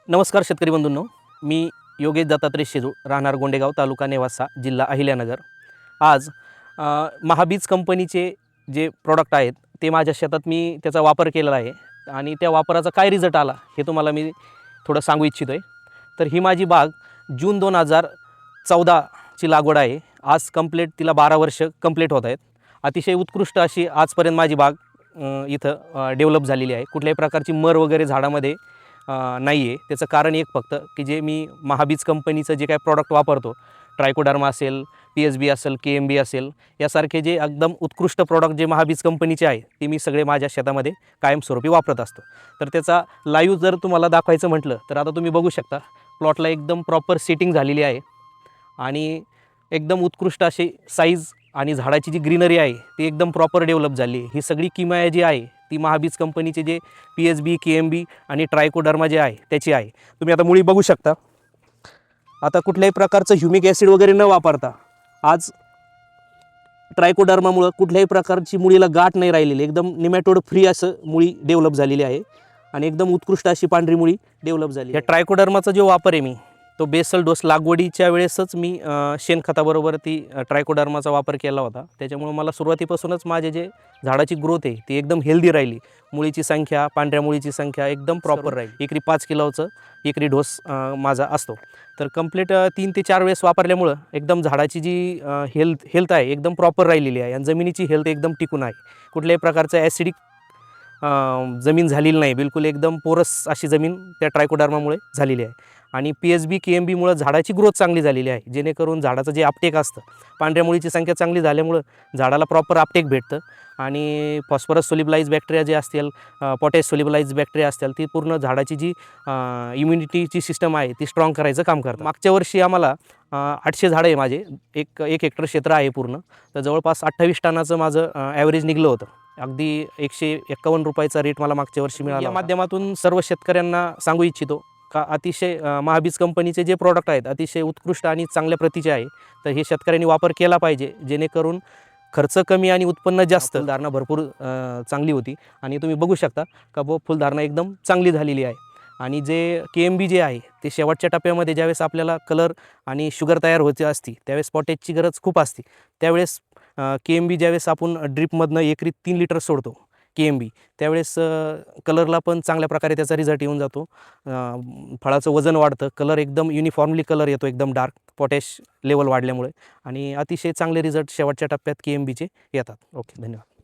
नमस्कार शेतकरी बंधूंनो, मी योगेश दत्तात्रय शेजू, राहणार गोंडेगाव, तालुका नेवासा, जिल्हा अहिल्यानगर. आज महाबीज कंपनीचे जे प्रॉडक्ट आहेत ते माझ्या शेतात मी त्याचा वापर केलेला आहे आणि त्या वापराचा काय रिझल्ट आला हे तुम्हाला मी थोडं सांगू इच्छितो आहे. तर ही माझी बाग जून 2014ची लागवड आहे. आज कंप्लीट तिला 12 वर्ष कंप्लीट होत आहेत. अतिशय उत्कृष्ट अशी आजपर्यंत माझी बाग इथं डेव्हलप झालेली आहे. कुठल्याही प्रकारची मर वगैरे झाडामध्ये नाही आहे. त्याचं कारण एक फक्त की जे मी महाबीज कंपनीचं जे काही प्रॉडक्ट वापरतो, ट्रायकोडर्मा असेल, PSB असेल, KMB असेल, यासारखे जे एकदम उत्कृष्ट प्रॉडक्ट जे महाबीज कंपनीचे आहे ते मी सगळे माझ्या शेतामध्ये कायमस्वरूपी वापरत असतो. तर त्याचा लाईव्ह जर तुम्हाला दाखवायचं म्हटलं तर आता तुम्ही बघू शकता, प्लॉटला एकदम प्रॉपर सेटिंग झालेली आहे आणि एकदम उत्कृष्ट अशी साईज आणि झाडाची जी ग्रीनरी आहे ती एकदम प्रॉपर डेव्हलप झाली आहे. ही सगळी किमया जी आहे ती महाबीज कंपनीचे जे PSB, KMB आणि ट्रायकोडर्मा जे आहे त्याची आहे. तुम्ही आता मुळी बघू शकता. आता कुठल्याही प्रकारचं ह्युमिक ॲसिड वगैरे न वापरता आज ट्रायकोडर्मामुळं कुठल्याही प्रकारची मुळीला गाठ नाही राहिलेली, एकदम निमॅटोड फ्री असं मुळी डेव्हलप झालेली आहे आणि एकदम उत्कृष्ट अशी पांढरी मुळी डेव्हलप झाली. या ट्रायकोडर्माचा जो वापर आहे मी तो बेसल डोस लागवडीच्या वेळेसच मी शेणखताबरोबर ती ट्रायकोडर्माचा वापर केला होता. त्याच्यामुळे मला सुरुवातीपासूनच माझे जे झाडाची ग्रोथ आहे ती एकदम हेल्दी राहिली. मुळीची संख्या, पांढऱ्या मुळीची संख्या एकदम प्रॉपर राहिली. एकरी 5 किलोचं एकरी डोस माझा असतो. तर कंप्लीट 3 ते 4 वेळेस वापरल्यामुळं एकदम झाडाची जी हेल्थ आहे एकदम प्रॉपर राहिलेली आहे आणि जमिनीची हेल्थ एकदम टिकून आहे. कुठल्याही प्रकारचं ॲसिडिक जमीन झालेली नाही, बिलकुल एकदम पोरस अशी जमीन त्या ट्रायकोडर्मामुळे झालेली आहे. आणि PSB, KMBमुळं झाडाची ग्रोथ चांगली झालेली आहे, जेणेकरून झाडाचं जे अपटेक असतं, पांढऱ्या मुळीची संख्या चांगली झाल्यामुळं झाडाला प्रॉपर अपटेक भेटतं आणि फॉस्फरस सोल्युबलाइज बॅक्टेरिया जे असतील, पोटॅश सोल्युबलाइज बॅक्टेरिया असतील, ती पूर्ण झाडाची जी इम्युनिटीची सिस्टम आहे ती स्ट्रॉंग करायचं काम करतं. मागच्या वर्षी आम्हाला 800 झाडं आहे माझे, एक हेक्टर क्षेत्र आहे पूर्ण. तर जवळपास 28 टनाचं माझं ॲव्हरेज निघलं होतं. अगदी 151 रुपयाचा रेट मला मागच्या वर्षी मिळाला. या माध्यमातून सर्व शेतकऱ्यांना सांगू इच्छितो का अतिशय महाबीज कंपनीचे जे प्रॉडक्ट आहेत अतिशय उत्कृष्ट आणि चांगल्या प्रतीचे आहे. तर हे शेतकऱ्यांनी वापर केला पाहिजे, जेणेकरून खर्च कमी आणि उत्पन्न जास्त, फुलधारणा भरपूर चांगली होती. आणि तुम्ही बघू शकता का फुलधारणा एकदम चांगली झालेली आहे. आणि जे KMB जे आहे ते शेवटच्या टप्प्यामध्ये ज्यावेळेस आपल्याला कलर आणि शुगर तयार होते असते त्यावेळेस पोटॅशची गरज खूप असते. त्यावेळेस KMB ज्यावेळेस आपण ड्रीपमधनं एकरी 3 लिटर सोडतो KMB, त्यावेळेस कलरला पण चांगल्या प्रकारे त्याचा रिझल्ट येऊन जातो. फळाचं वजन वाढतं, कलर एकदम युनिफॉर्मली कलर येतो, एकदम डार्क पोटॅश लेवल वाढल्यामुळे आणि अतिशय चांगले रिझल्ट शेवटच्या टप्प्यात KMBचे येतात. ओके, धन्यवाद.